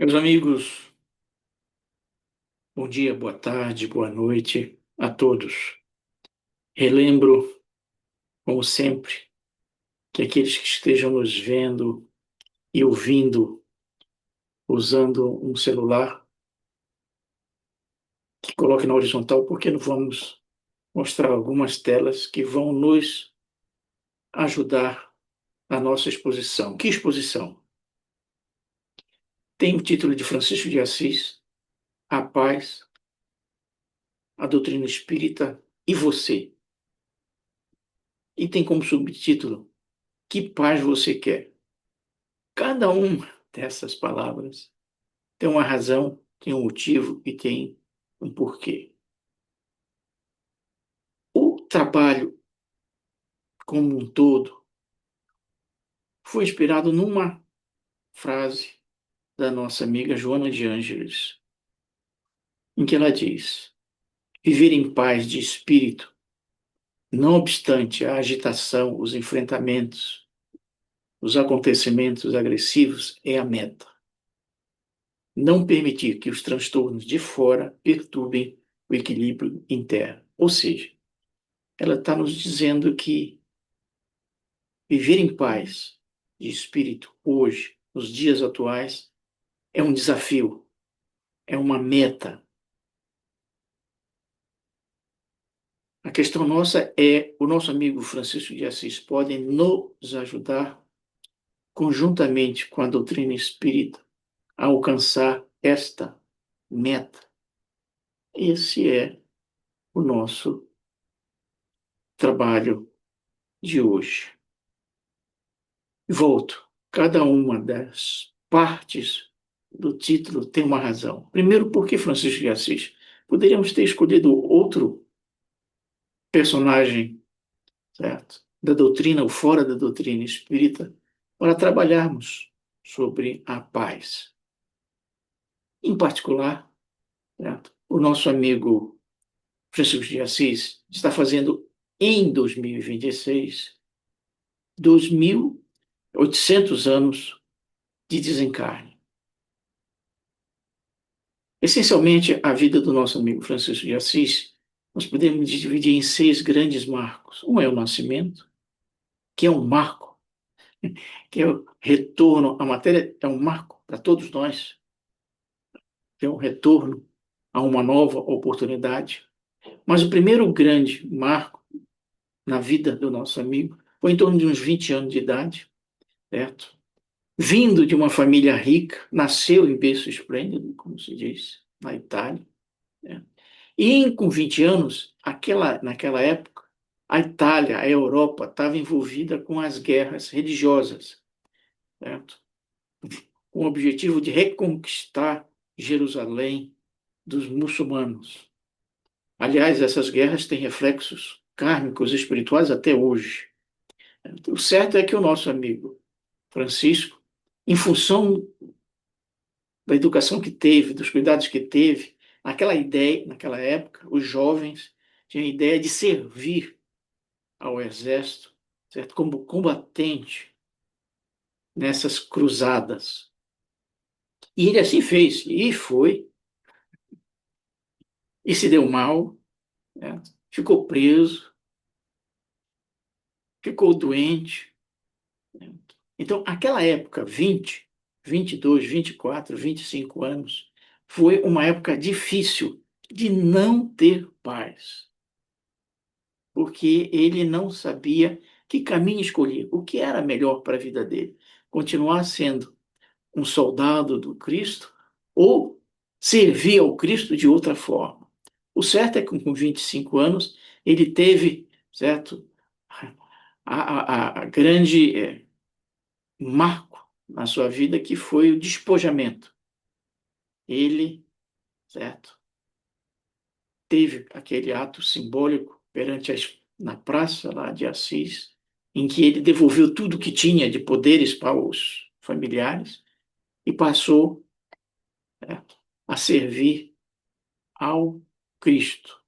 Meus amigos, bom dia, boa tarde, boa noite a todos. Relembro, como sempre, que aqueles que estejam nos vendo e ouvindo usando um celular, que coloque na horizontal, porque não vamos mostrar algumas telas que vão nos ajudar na nossa exposição. Que exposição? Tem o título de Francisco de Assis, A Paz, a Doutrina Espírita e Você. E tem como subtítulo, Que Paz Você Quer? Cada uma dessas palavras tem uma razão, tem um motivo e tem um porquê. O trabalho como um todo foi inspirado numa frase da nossa amiga Joana de Ângeles, em que ela diz: viver em paz de espírito, não obstante a agitação, os enfrentamentos, os acontecimentos agressivos, é a meta. Não permitir que os transtornos de fora perturbem o equilíbrio interno. Ou seja, ela está nos dizendo que viver em paz de espírito hoje, nos dias atuais, é um desafio, é uma meta. A questão nossa é, o nosso amigo Francisco de Assis pode nos ajudar, conjuntamente com a doutrina espírita, a alcançar esta meta. Esse é o nosso trabalho de hoje. Volto. Cada uma das partes do título tem uma razão. Primeiro, por que Francisco de Assis? Poderíamos ter escolhido outro personagem, certo? Da doutrina ou fora da doutrina espírita para trabalharmos sobre a paz. Em particular, certo? O nosso amigo Francisco de Assis está fazendo em 2026 2.800 anos de desencarne. Essencialmente, a vida do nosso amigo Francisco de Assis, nós podemos dividir em 6 grandes marcos. Um é o nascimento, que é um marco, que é o retorno à matéria, é um marco para todos nós, que é um retorno a uma nova oportunidade. Mas o primeiro grande marco na vida do nosso amigo foi em torno de uns 20 anos de idade, certo? Vindo de uma família rica, nasceu em berço esplêndido, como se diz, na Itália, né? E com 20 anos, naquela época, a Itália, a Europa, estava envolvida com as guerras religiosas, certo? Com o objetivo de reconquistar Jerusalém dos muçulmanos. Aliás, essas guerras têm reflexos kármicos espirituais até hoje. O certo é que o nosso amigo Francisco, em função da educação que teve, dos cuidados que teve, naquela época, os jovens tinham a ideia de servir ao exército, certo? Como combatente nessas cruzadas. E ele assim fez, e foi, e se deu mal, certo? Ficou preso, ficou doente, certo? Então, aquela época, 22, 24, 25 anos, foi uma época difícil de não ter paz, porque ele não sabia que caminho escolher, o que era melhor para a vida dele. Continuar sendo um soldado do Cristo ou servir ao Cristo de outra forma. O certo é que com 25 anos ele teve, certo, a grande marco na sua vida que foi o despojamento. Ele, certo, teve aquele ato simbólico na praça lá de Assis, em que ele devolveu tudo que tinha de poderes para os familiares e passou, certo, a servir ao Cristo.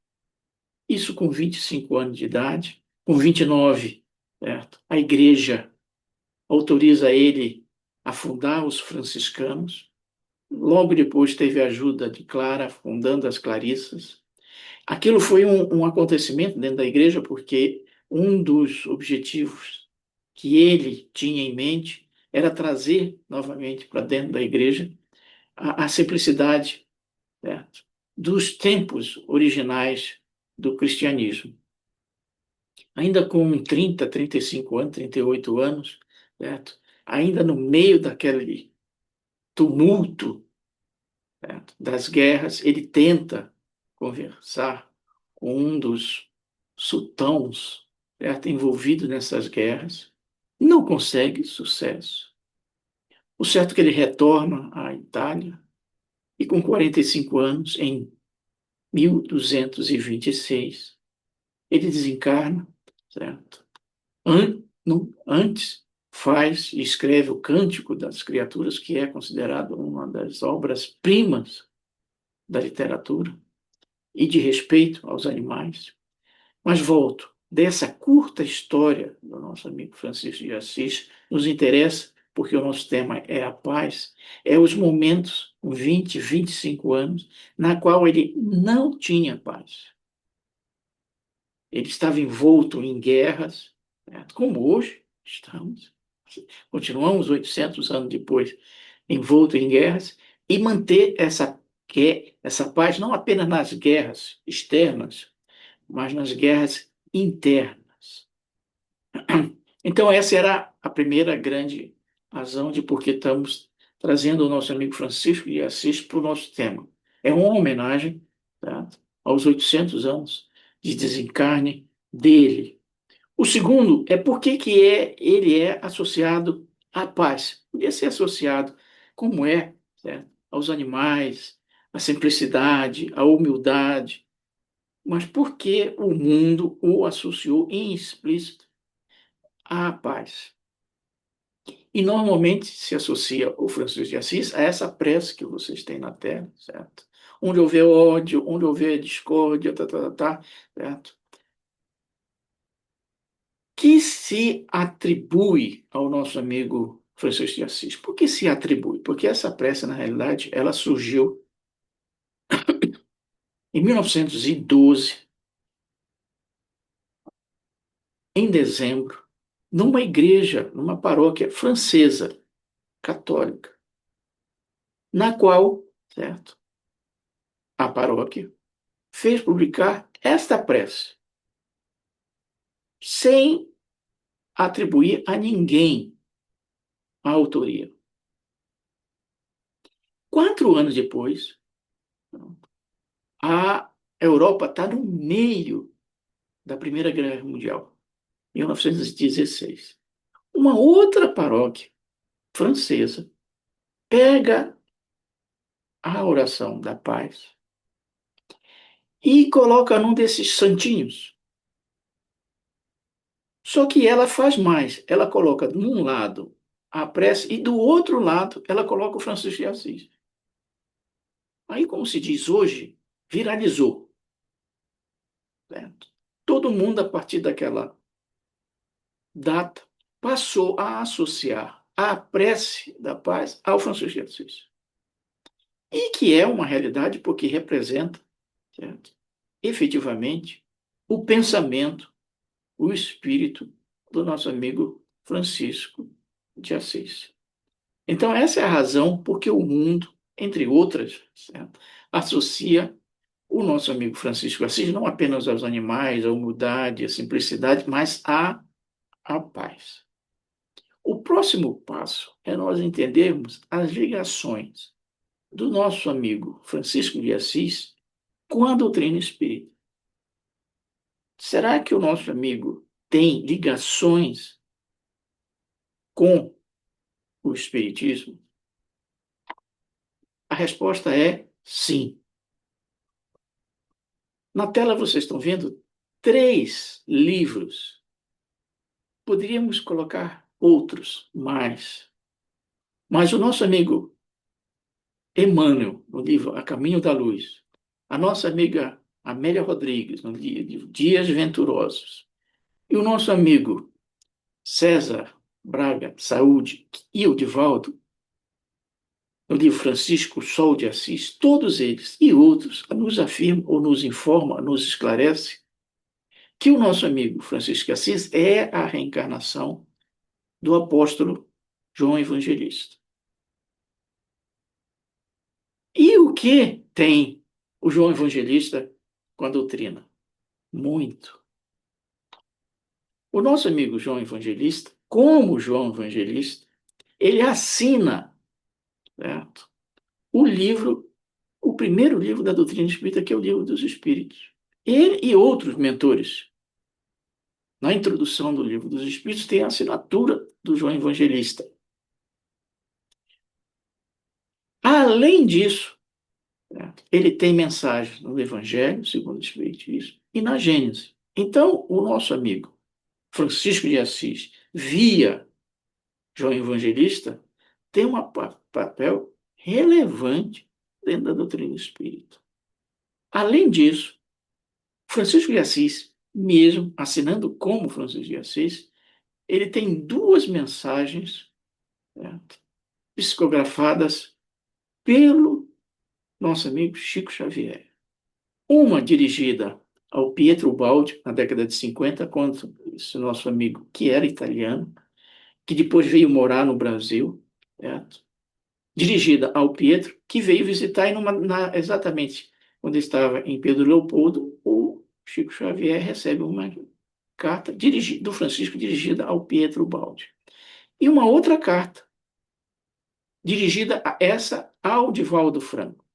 Isso com 25 anos de idade. Com 29, certo, a igreja autoriza ele a fundar os franciscanos. Logo depois teve a ajuda de Clara, fundando as Clarissas. Aquilo foi um acontecimento dentro da igreja, porque um dos objetivos que ele tinha em mente era trazer novamente para dentro da igreja a simplicidade, certo, dos tempos originais do cristianismo. Ainda com 30, 35 anos, 38 anos, certo? Ainda no meio daquele tumulto, certo, das guerras, ele tenta conversar com um dos sultãos, certo, envolvido nessas guerras, não consegue sucesso. O certo é que ele retorna à Itália e com 45 anos, em 1226, ele desencarna, certo? Antes faz e escreve o Cântico das Criaturas, que é considerado uma das obras-primas da literatura e de respeito aos animais. Mas volto, dessa curta história do nosso amigo Francisco de Assis, nos interessa, porque o nosso tema é a paz, é os momentos, com 20, 25 anos, na qual ele não tinha paz. Ele estava envolto em guerras, né, como hoje estamos, continuamos 800 anos depois, envolto em guerras, e manter essa paz não apenas nas guerras externas, mas nas guerras internas. Então, essa era a primeira grande razão de por que estamos trazendo o nosso amigo Francisco de Assis para o nosso tema. É uma homenagem, tá, aos 800 anos de desencarne dele. O segundo é por que ele é associado à paz. Podia ser associado, como é, certo, aos animais, à simplicidade, à humildade, mas por que o mundo o associou em explícito à paz? E normalmente se associa o Francisco de Assis a essa prece que vocês têm na tela, certo? Onde houver ódio, onde houver discórdia, certo? Que se atribui ao nosso amigo Francisco de Assis. Por que se atribui? Porque essa prece, na realidade, ela surgiu em 1912, em dezembro, numa igreja, numa paróquia francesa, católica, na qual, certo, a paróquia fez publicar esta prece, sem atribuir a ninguém a autoria. 4 anos depois, a Europa está no meio da Primeira Guerra Mundial, 1916. Uma outra paróquia francesa pega a oração da paz e coloca num desses santinhos. Só que ela faz mais. Ela coloca num lado a prece e do outro lado ela coloca o Francisco de Assis. Aí, como se diz hoje, viralizou. Certo? Todo mundo, a partir daquela data, passou a associar a prece da paz ao Francisco de Assis. E que é uma realidade porque representa, certo, efetivamente, o pensamento, o espírito do nosso amigo Francisco de Assis. Então, essa é a razão porque o mundo, entre outras, certo, associa o nosso amigo Francisco de Assis não apenas aos animais, à humildade, à simplicidade, mas à paz. O próximo passo é nós entendermos as ligações do nosso amigo Francisco de Assis com a doutrina espírita. Será que o nosso amigo tem ligações com o espiritismo? A resposta é sim. Na tela vocês estão vendo 3 livros. Poderíamos colocar outros mais. Mas o nosso amigo Emmanuel, no livro A Caminho da Luz, a nossa amiga Amélia Rodrigues, no livro Dias Venturosos, e o nosso amigo César Braga Saúde e o Divaldo, no livro Francisco Sol de Assis, todos eles e outros nos afirmam ou nos informam, nos esclarece que o nosso amigo Francisco de Assis é a reencarnação do apóstolo João Evangelista. E o que tem o João Evangelista com a doutrina? Muito. O nosso amigo João Evangelista, como João Evangelista, ele assina, certo, o livro, o primeiro livro da doutrina espírita, que é o Livro dos Espíritos. Ele e outros mentores, na introdução do Livro dos Espíritos, tem a assinatura do João Evangelista. Além disso, certo, ele tem mensagens no Evangelho, segundo o Espiritismo, e na Gênese. Então, o nosso amigo Francisco de Assis, via João Evangelista, tem um papel relevante dentro da doutrina espírita. Além disso, Francisco de Assis, mesmo assinando como Francisco de Assis, ele tem duas mensagens, certo, psicografadas pelo nosso amigo Chico Xavier. Uma dirigida ao Pietro Baldi, na década de 50, contra esse nosso amigo que era italiano, que depois veio morar no Brasil, certo? Dirigida ao Pietro, que veio visitar e exatamente quando estava em Pedro Leopoldo, o Chico Xavier recebe uma carta do Francisco dirigida ao Pietro Baldi. E uma outra carta dirigida ao Divaldo Franco,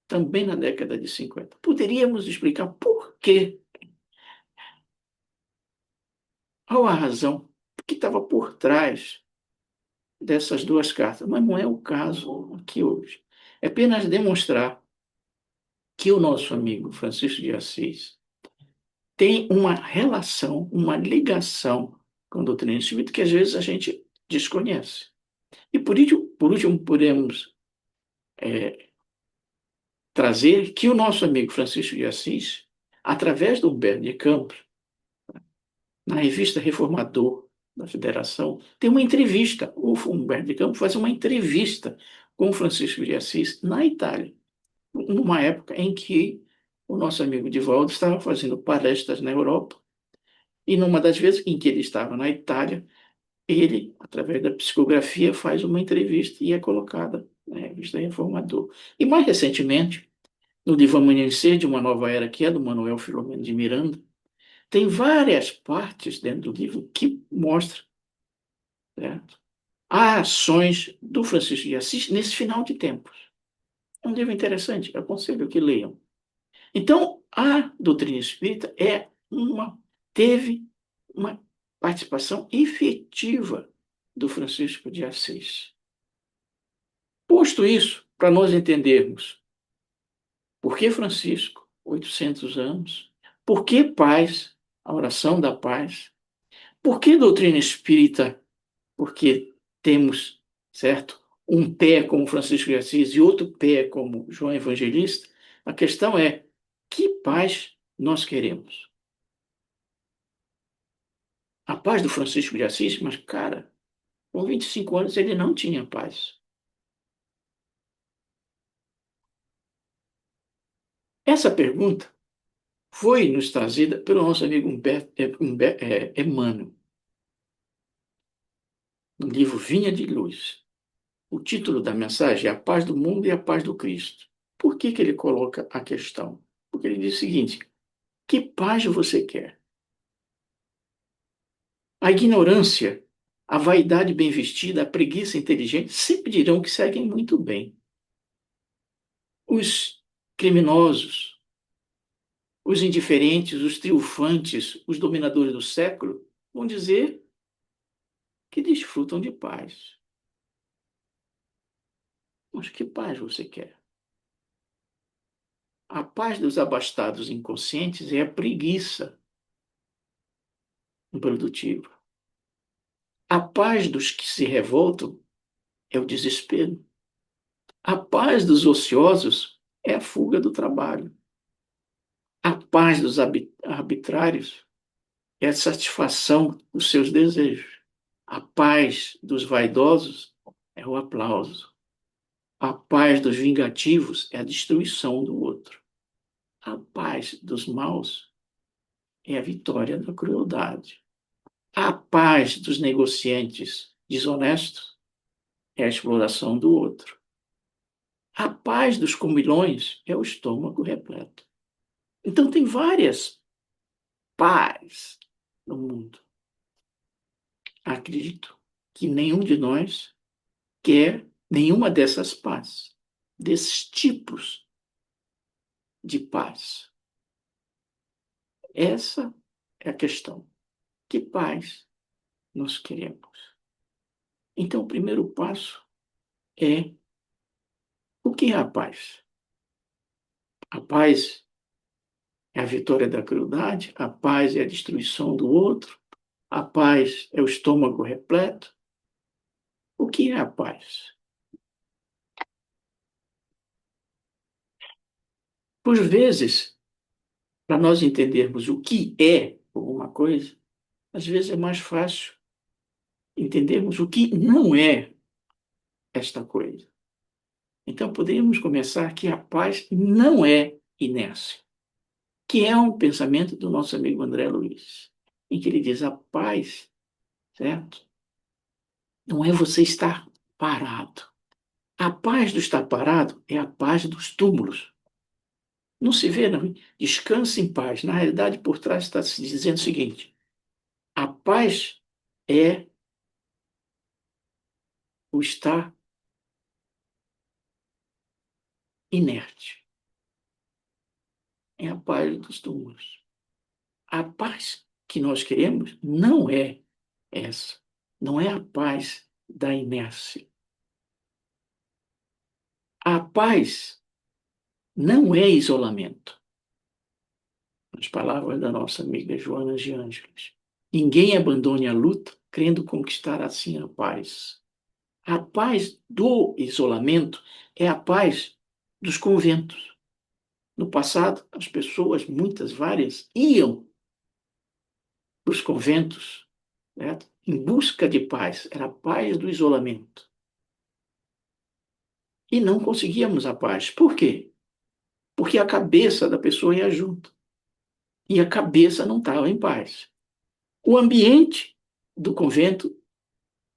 também na década de 50. Poderíamos explicar por quê, qual a razão que estava por trás dessas duas cartas, mas não é o caso aqui hoje. É apenas demonstrar que o nosso amigo Francisco de Assis tem uma relação, uma ligação com a doutrina espírita que às vezes a gente desconhece. E por último podemos trazer que o nosso amigo Francisco de Assis, através do Humberto de Campos, na revista Reformador da Federação, tem uma entrevista. O Humberto de Campos faz uma entrevista com o Francisco de Assis na Itália, numa época em que o nosso amigo Divaldo estava fazendo palestras na Europa, e numa das vezes em que ele estava na Itália, ele, através da psicografia, faz uma entrevista e é colocada na revista Reformador. E mais recentemente, no livro Amanhecer de uma Nova Era, que é do Manuel Filomeno de Miranda, tem várias partes dentro do livro que mostram, certo, as ações do Francisco de Assis nesse final de tempos. É um livro interessante, aconselho que leiam. Então, a doutrina espírita teve uma participação efetiva do Francisco de Assis. Posto isso, para nós entendermos por que Francisco, 800 anos, por que paz, a oração da paz, por que doutrina espírita, porque temos, certo, um pé como Francisco de Assis e outro pé como João Evangelista, a questão é: que paz nós queremos? A paz do Francisco de Assis, mas, cara, com 25 anos ele não tinha paz. Essa pergunta foi nos trazida pelo nosso amigo Emmanuel, no livro Vinha de Luz. O título da mensagem é A Paz do Mundo e a Paz do Cristo. Por que ele coloca a questão? Porque ele diz o seguinte: que paz você quer? A ignorância, a vaidade bem vestida, a preguiça inteligente sempre dirão que seguem muito bem. Os criminosos, os indiferentes, os triunfantes, os dominadores do século vão dizer que desfrutam de paz. Mas que paz você quer? A paz dos abastados inconscientes é a preguiça improdutiva. A paz dos que se revoltam é o desespero. A paz dos ociosos é a fuga do trabalho. A paz dos arbitrários é a satisfação dos seus desejos. A paz dos vaidosos é o aplauso. A paz dos vingativos é a destruição do outro. A paz dos maus é a vitória da crueldade. A paz dos negociantes desonestos é a exploração do outro. A paz dos comilões é o estômago repleto. Então, tem várias paz no mundo. Acredito que nenhum de nós quer nenhuma dessas paz, desses tipos de paz. Essa é a questão. Que paz nós queremos? Então, o primeiro passo é: o que é a paz? A paz é a vitória da crueldade, a paz é a destruição do outro, a paz é o estômago repleto. O que é a paz? Por vezes, para nós entendermos o que é alguma coisa, às vezes é mais fácil entendermos o que não é esta coisa. Então, poderíamos começar que a paz não é inércia, que é um pensamento do nosso amigo André Luiz, em que ele diz: a paz, certo? Não é você estar parado. A paz do estar parado é a paz dos túmulos. Não se vê, não. Descanse em paz. Na realidade, por trás está se dizendo o seguinte: a paz é o estar inerte. É a paz dos túmulos. A paz que nós queremos não é essa. Não é a paz da inércia. A paz não é isolamento. As palavras da nossa amiga Joana de Ângeles. Ninguém abandone a luta crendo conquistar assim a paz. A paz do isolamento é a paz dos conventos. No passado, as pessoas, muitas, várias, iam para os conventos, né, em busca de paz. Era a paz do isolamento. E não conseguíamos a paz. Por quê? Porque a cabeça da pessoa ia junto. E a cabeça não estava em paz. O ambiente do convento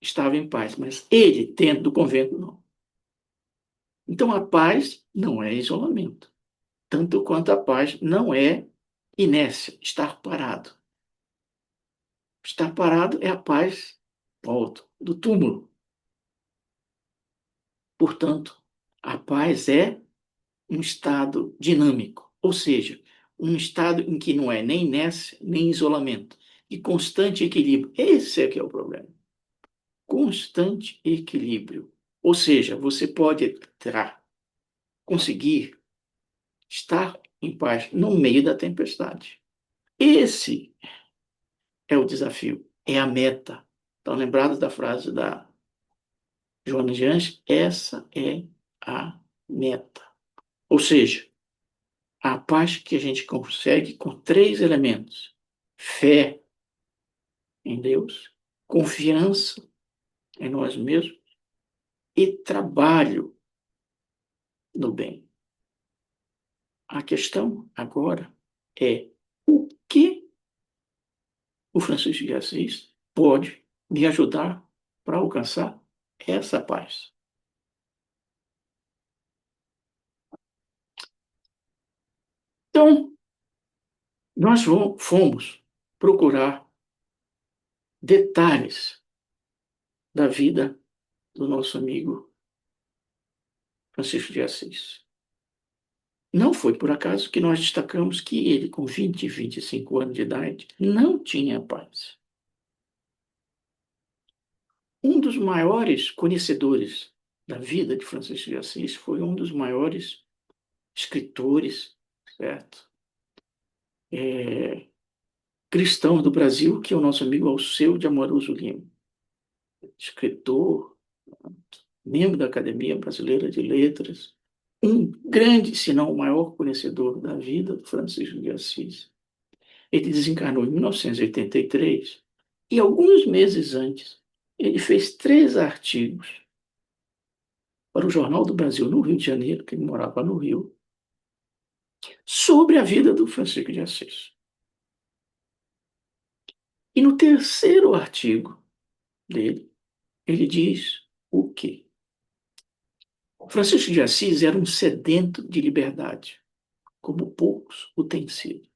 estava em paz, mas ele, dentro do convento, não. Então, a paz não é isolamento, tanto quanto a paz não é inércia, estar parado. Estar parado é a paz, volto, do túmulo. Portanto, a paz é um estado dinâmico, ou seja, um estado em que não é nem inércia, nem isolamento, de constante equilíbrio. Esse é que é o problema. Constante equilíbrio. Ou seja, você pode conseguir estar em paz no meio da tempestade. Esse é o desafio, é a meta. Estão lembrados da frase da Joana de Anjos? Essa é a meta. Ou seja, a paz que a gente consegue com três elementos: fé em Deus, confiança em nós mesmos e trabalho no bem. A questão agora é: o que o Francisco de Assis pode me ajudar para alcançar essa paz? Então, nós fomos procurar detalhes da vida do nosso amigo Francisco de Assis. Não foi por acaso que nós destacamos que ele, com 20, 25 anos de idade, não tinha paz. Um dos maiores conhecedores da vida de Francisco de Assis foi um dos maiores escritores, certo? Cristãos do Brasil, que é o nosso amigo Alceu de Amoroso Lima. Escritor, membro da Academia Brasileira de Letras, um grande, se não o maior conhecedor da vida, Francisco de Assis. Ele desencarnou em 1983 e, alguns meses antes, ele fez 3 artigos para o Jornal do Brasil no Rio de Janeiro, que ele morava no Rio, sobre a vida do Francisco de Assis. E no terceiro artigo dele, ele diz o quê? Francisco de Assis era um sedento de liberdade, como poucos o têm sido.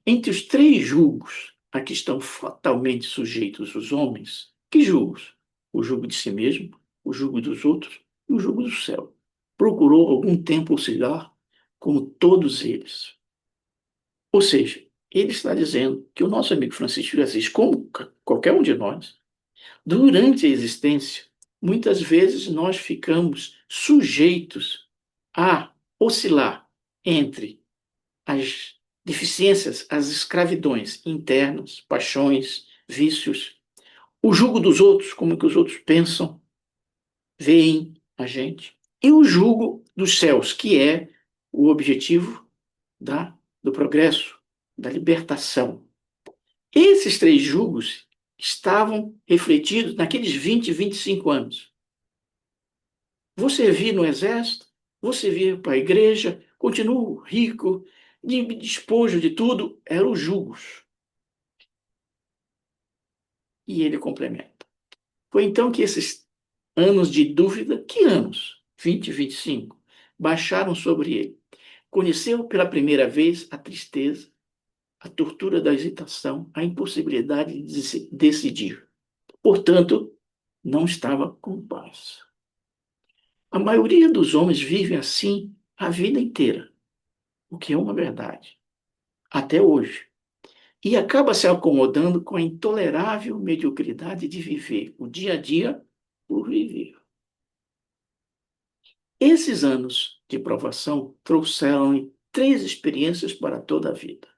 Entre os três julgos a que estão fatalmente sujeitos os homens, que julgos? O julgo de si mesmo, o julgo dos outros e o julgo do céu. Procurou algum tempo oscilar como todos eles. Ou seja, ele está dizendo que o nosso amigo Francisco de Assis, como qualquer um de nós, durante a existência, muitas vezes nós ficamos sujeitos a oscilar entre as deficiências, as escravidões internas, paixões, vícios, o jugo dos outros, como que os outros pensam, veem a gente, e o jugo dos céus, que é o objetivo do progresso, da libertação. Esses três jugos estavam refletidos naqueles 20, 25 anos. Você vir no exército, você vir para a igreja, continuo rico, de despojo de tudo, eram os jugos. E ele complementa. Foi então que esses anos de dúvida, que anos? 20, 25, baixaram sobre ele. Conheceu pela primeira vez a tristeza, a tortura da hesitação, a impossibilidade de decidir. Portanto, não estava com paz. A maioria dos homens vive assim a vida inteira, o que é uma verdade, até hoje. E acaba se acomodando com a intolerável mediocridade de viver o dia a dia por viver. Esses anos de provação trouxeram três experiências para toda a vida.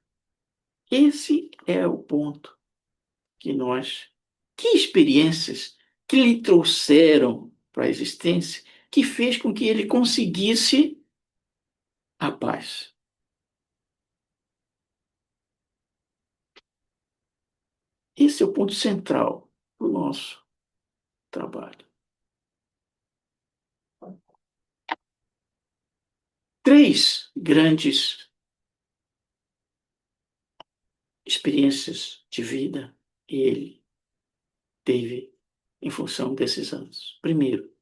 Esse é o ponto que nós. Que experiências que lhe trouxeram para a existência que fez com que ele conseguisse a paz? Esse é o ponto central do nosso trabalho. Três grandes experiências de vida ele teve em função desses anos. Primeiro,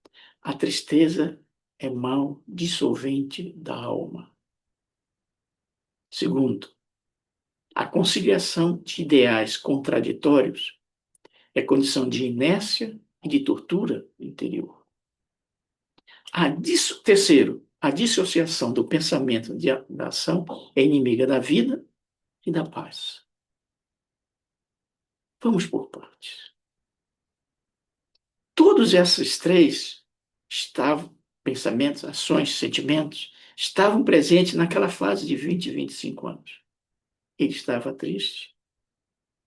a tristeza é mal dissolvente da alma. Segundo, a conciliação de ideais contraditórios é condição de inércia e de tortura interior. Terceiro, a dissociação do pensamento da ação é inimiga da vida e da paz. Vamos por partes. Todos esses três estavam, pensamentos, ações, sentimentos, estavam presentes naquela fase de 20, 25 anos. Ele estava triste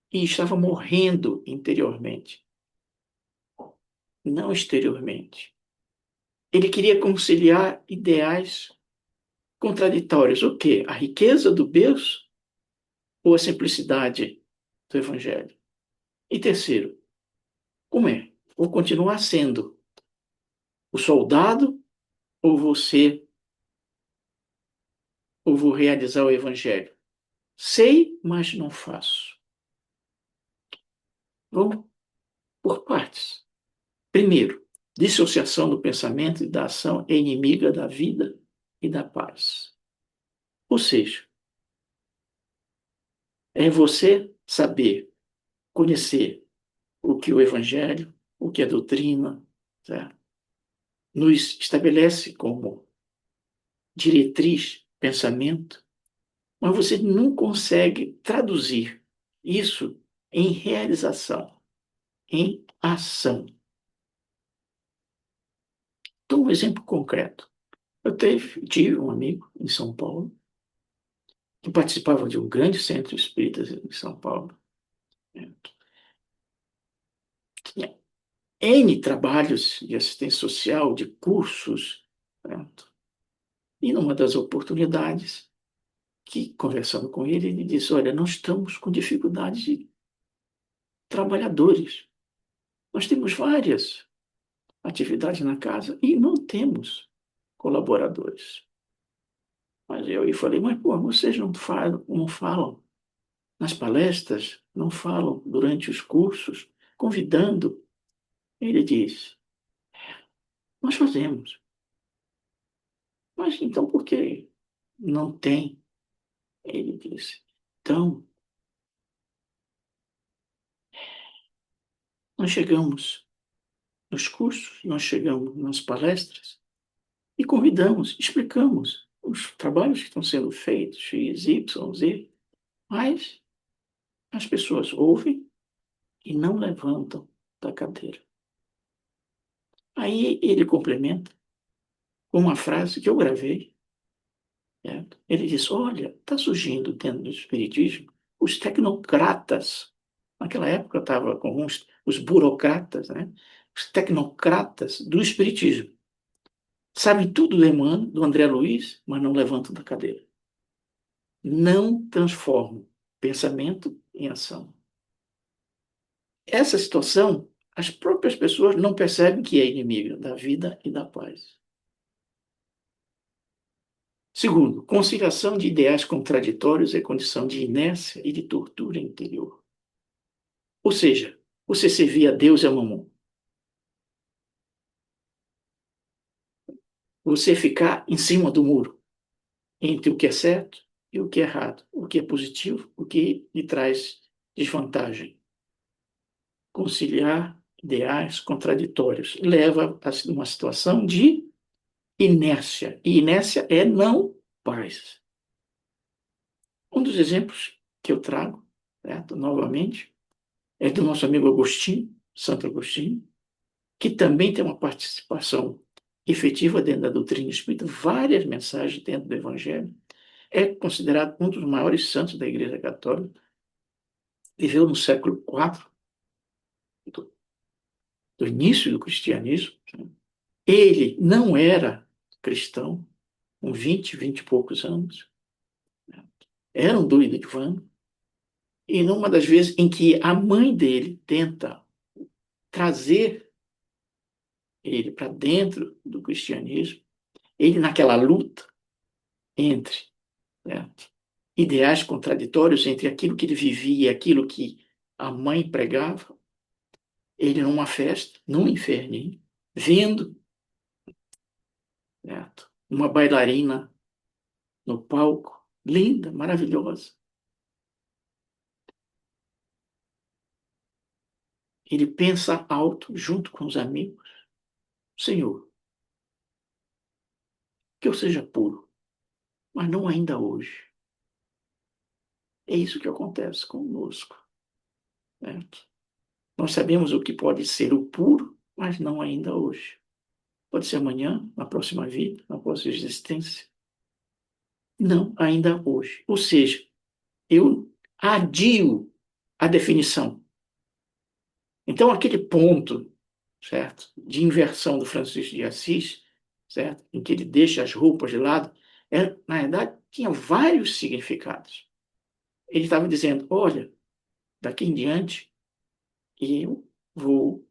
e estava morrendo interiormente, não exteriormente. Ele queria conciliar ideais contraditórios. O quê? A riqueza do berço ou a simplicidade do evangelho? E terceiro, como é? Vou continuar sendo o soldado ou você ou vou realizar o evangelho? Sei, mas não faço. Vamos por partes. Primeiro, dissociação do pensamento e da ação é inimiga da vida e da paz. Ou seja, é você saber, conhecer o que o evangelho, o que a doutrina, certo? Nos estabelece como diretriz, pensamento, mas você não consegue traduzir isso em realização, em ação. Então, um exemplo concreto. Eu tive um amigo em São Paulo que participava de um grande centro espírita em São Paulo. Né? Tinha N trabalhos de assistência social, de cursos. Certo? E numa das oportunidades, que conversando com ele, ele disse: Olha, nós estamos com dificuldades de trabalhadores. Nós temos várias. atividade na casa e não temos colaboradores. Mas eu falei, mas pô, vocês não falam nas palestras, não falam durante os cursos, convidando. Ele diz, nós fazemos. Mas então por que não tem? Ele disse. Então, nós chegamos nos cursos, nós chegamos nas palestras e convidamos, explicamos os trabalhos que estão sendo feitos, X, Y, Z, mas as pessoas ouvem e não levantam da cadeira. Aí ele complementa com uma frase que eu gravei. Certo? Ele diz, olha, está surgindo dentro do espiritismo os tecnocratas. Naquela época estava com os burocratas, né? Os tecnocratas do espiritismo. Sabem tudo do Emmanuel, do André Luiz, mas não levantam da cadeira. Não transformam pensamento em ação. Essa situação, as próprias pessoas não percebem que é inimiga da vida e da paz. Segundo, conciliação de ideais contraditórios é condição de inércia e de tortura interior. Ou seja, você servir a Deus e a mamon. Você ficar em cima do muro, entre o que é certo e o que é errado, o que é positivo, o que lhe traz desvantagem. Conciliar ideais contraditórios leva a uma situação de inércia. E inércia é não paz. Um dos exemplos que eu trago, certo? Novamente, é do nosso amigo Agostinho, Santo Agostinho, que também tem uma participação efetiva dentro da doutrina espírita, várias mensagens dentro do Evangelho. É considerado um dos maiores santos da Igreja Católica. Viveu no século IV, do início do cristianismo. Ele não era cristão, com 20 e poucos anos. Era um doido de vano. E numa das vezes em que a mãe dele tenta trazer ele para dentro do cristianismo, ele naquela luta entre, né, ideais contraditórios entre aquilo que ele vivia e aquilo que a mãe pregava, ele numa festa, num inferninho, vendo, certo, uma bailarina no palco, linda, maravilhosa. Ele pensa alto, junto com os amigos, Senhor, que eu seja puro, mas não ainda hoje. É isso que acontece conosco, certo? Nós sabemos o que pode ser o puro, mas não ainda hoje. Pode ser amanhã, na próxima vida, na próxima existência. Não ainda hoje. Ou seja, eu adio a definição. Então, aquele ponto, certo, de inversão do Francisco de Assis, certo, em que ele deixa as roupas de lado, na verdade, tinha vários significados. Ele estava dizendo, olha, daqui em diante, eu vou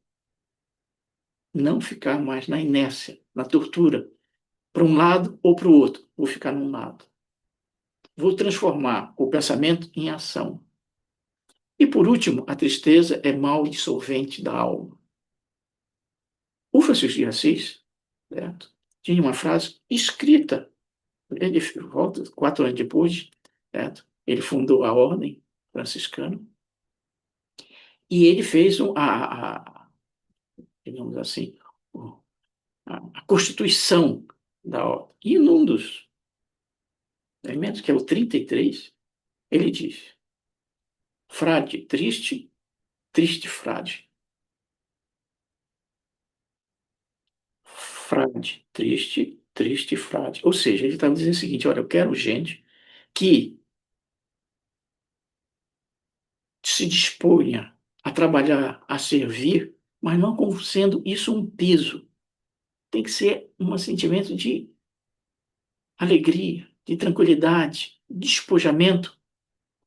não ficar mais na inércia, na tortura, para um lado ou para o outro. Vou ficar num lado. Vou transformar o pensamento em ação. E por último, a tristeza é mal dissolvente da alma. O Francisco de Assis, certo, tinha uma frase escrita. Ele volta 4 anos depois, certo? Ele fundou a ordem franciscana e ele fez digamos assim, a constituição da ordem. E num dos elementos, que é o 33, ele diz: frade triste, triste frade. Frade triste, triste frade. Ou seja, ele estava dizendo o seguinte: olha, eu quero gente que se disponha a trabalhar, a servir, mas não como sendo isso um peso. Tem que ser um sentimento de alegria, de tranquilidade, de despojamento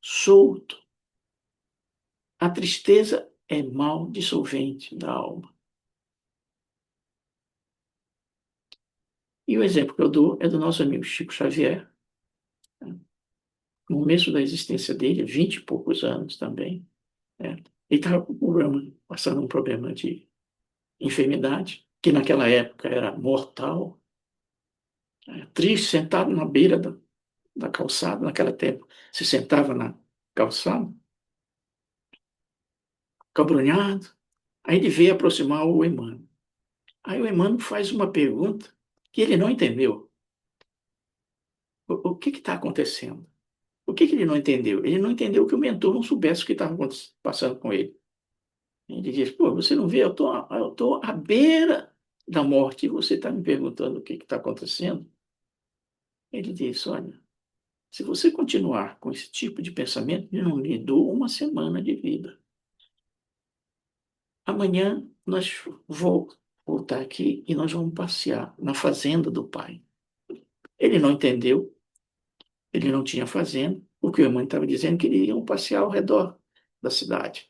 solto. A tristeza é mal dissolvente da alma. E o exemplo que eu dou é do nosso amigo Chico Xavier, né? No começo da existência dele, 20 e poucos anos também, né? Ele estava com um problema, passando um problema de enfermidade, que naquela época era mortal, né? Triste, sentado na beira da calçada, naquele tempo se sentava na calçada, cabrunhado. Aí ele veio aproximar o Emmanuel. Aí o Emmanuel faz uma pergunta que ele não entendeu. O que está acontecendo? O que ele não entendeu? Ele não entendeu que o mentor não soubesse o que estava passando com ele. Ele diz, pô, você não vê, eu tô à beira da morte e você está me perguntando o que está acontecendo? Ele diz, olha, se você continuar com esse tipo de pensamento, eu não lhe dou uma semana de vida. Amanhã nós vou voltar aqui e nós vamos passear na fazenda do pai. Ele não entendeu, ele não tinha fazenda, o que a mãe estava dizendo que eles iam passear ao redor da cidade,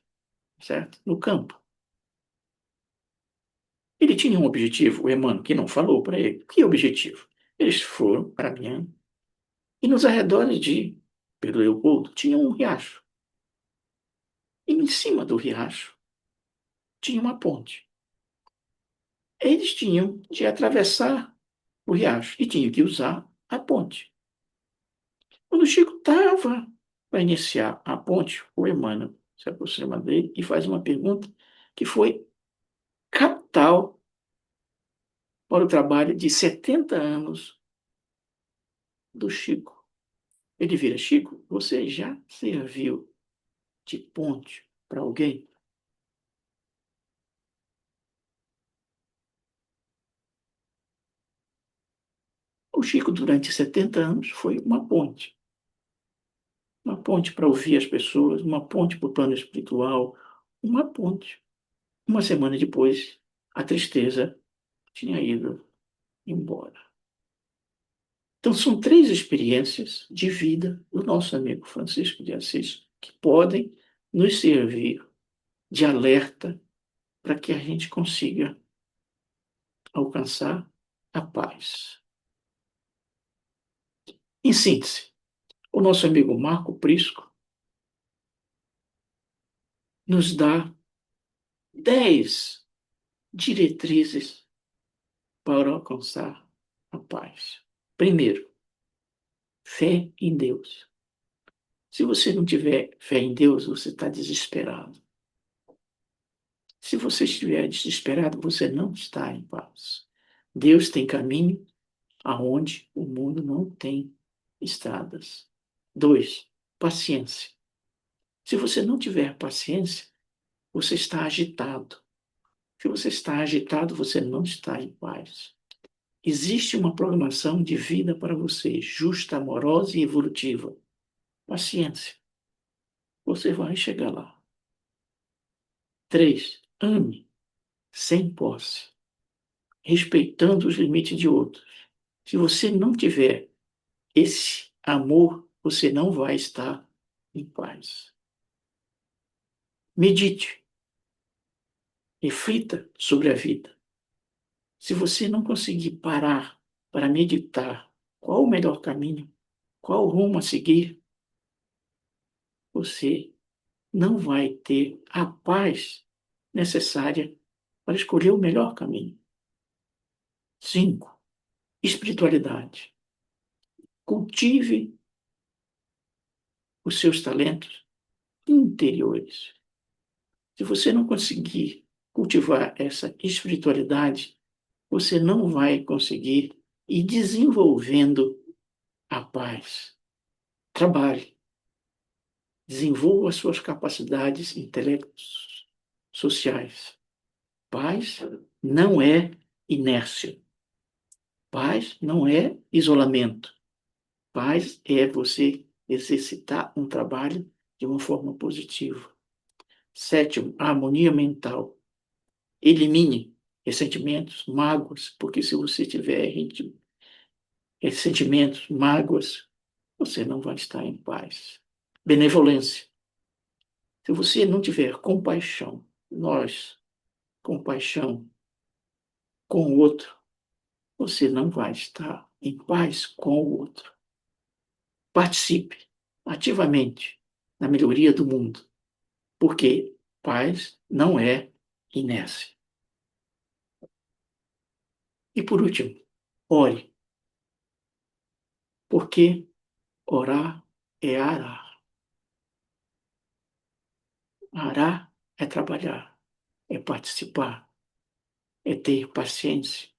certo? No campo. Ele tinha um objetivo, o Emmanuel, que não falou para ele. Que objetivo? Eles foram para Miami e nos arredores de Pedro Leopoldo tinha um riacho. E em cima do riacho tinha uma ponte. Eles tinham de atravessar o riacho e tinham que usar a ponte. Quando o Chico estava para iniciar a ponte, o Emmanuel se aproxima dele e faz uma pergunta que foi capital para o trabalho de 70 anos do Chico. Ele vira, Chico, você já serviu de ponte para alguém? O Chico, durante 70 anos, foi uma ponte. Uma ponte para ouvir as pessoas, uma ponte para o plano espiritual, uma ponte. Uma semana depois, a tristeza tinha ido embora. Então, são três experiências de vida do nosso amigo Francisco de Assis que podem nos servir de alerta para que a gente consiga alcançar a paz. Em síntese, o nosso amigo Marco Prisco nos dá 10 diretrizes para alcançar a paz. Primeiro, fé em Deus. Se você não tiver fé em Deus, você está desesperado. Se você estiver desesperado, você não está em paz. Deus tem caminho aonde o mundo não tem estradas. 2, paciência. Se você não tiver paciência, você está agitado. Se você está agitado, você não está em paz. Existe uma programação de vida para você, justa, amorosa e evolutiva. Paciência. Você vai chegar lá. 3, ame, sem posse, respeitando os limites de outros. Se você não tiver esse amor, você não vai estar em paz. Medite, reflita sobre a vida. Se você não conseguir parar para meditar qual o melhor caminho, qual o rumo a seguir, você não vai ter a paz necessária para escolher o melhor caminho. 5, espiritualidade. Cultive os seus talentos interiores. Se você não conseguir cultivar essa espiritualidade, você não vai conseguir ir desenvolvendo a paz. Trabalhe, desenvolva as suas capacidades intelectos sociais. Paz não é inércia. Paz não é isolamento. Paz é você exercitar um trabalho de uma forma positiva. 7, harmonia mental. Elimine ressentimentos, mágoas, porque se você tiver ressentimentos, mágoas, você não vai estar em paz. Benevolência. Se você não tiver compaixão com o outro, você não vai estar em paz com o outro. Participe ativamente na melhoria do mundo, porque paz não é inércia. E por último, ore, porque orar é arar. Arar é trabalhar, é participar, é ter paciência,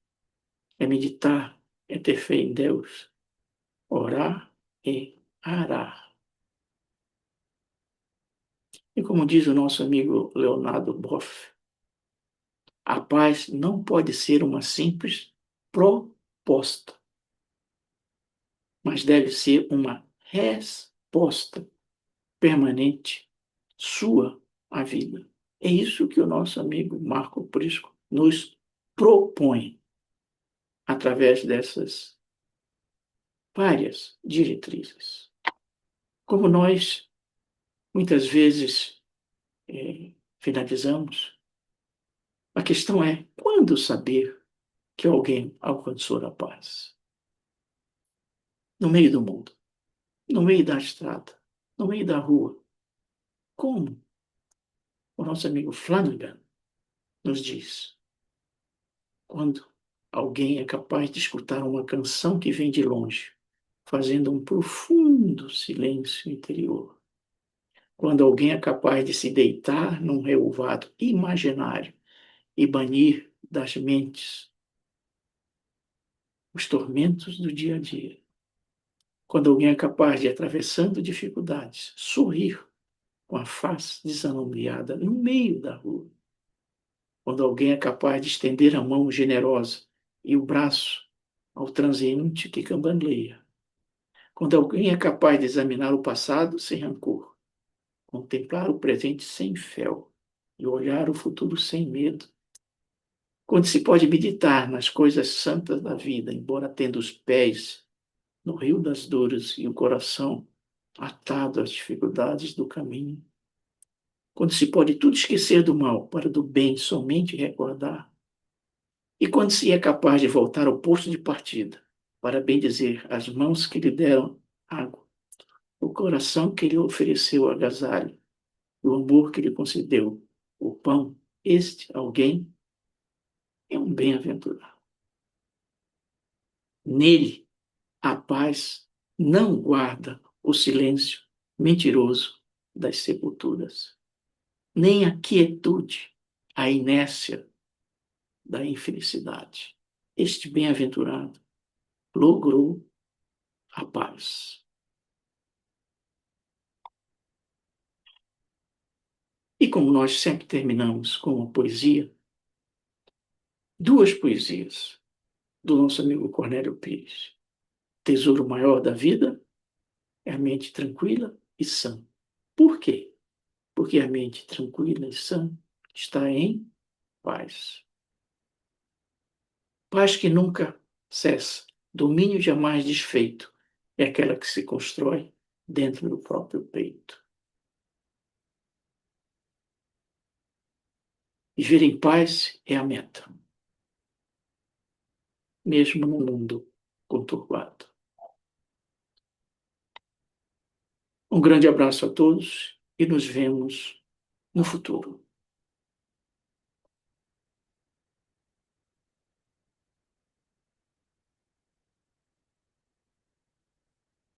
é meditar, é ter fé em Deus. Orar é arar. E como diz o nosso amigo Leonardo Boff, a paz não pode ser uma simples proposta, mas deve ser uma resposta permanente sua à vida. É isso que o nosso amigo Marco Prisco nos propõe através dessas várias diretrizes. Como nós muitas vezes finalizamos, a questão é quando saber que alguém alcançou a paz? No meio do mundo, no meio da estrada, no meio da rua. Como o nosso amigo Flanagan nos diz, quando alguém é capaz de escutar uma canção que vem de longe, fazendo um profundo silêncio interior. Quando alguém é capaz de se deitar num relvado imaginário e banir das mentes os tormentos do dia a dia. Quando alguém é capaz de, atravessando dificuldades, sorrir com a face desanuviada no meio da rua. Quando alguém é capaz de estender a mão generosa e o braço ao transeunte que cambaleia. Quando alguém é capaz de examinar o passado sem rancor, contemplar o presente sem fel e olhar o futuro sem medo. Quando se pode meditar nas coisas santas da vida, embora tendo os pés no rio das dores e o coração atado às dificuldades do caminho. Quando se pode tudo esquecer do mal para do bem somente recordar. E quando se é capaz de voltar ao posto de partida, para bem dizer as mãos que lhe deram água, o coração que lhe ofereceu agasalho, o amor que lhe concedeu o pão, este alguém é um bem-aventurado. Nele, a paz não guarda o silêncio mentiroso das sepulturas, nem a quietude, a inércia da infelicidade. Este bem-aventurado logrou a paz. E como nós sempre terminamos com uma poesia, duas poesias do nosso amigo Cornélio Pires. Tesouro maior da vida é a mente tranquila e sã. Por quê? Porque a mente tranquila e sã está em paz. Paz que nunca cessa, domínio jamais desfeito, é aquela que se constrói dentro do próprio peito. Viver em paz é a meta, mesmo no mundo conturbado. Um grande abraço a todos e nos vemos no futuro.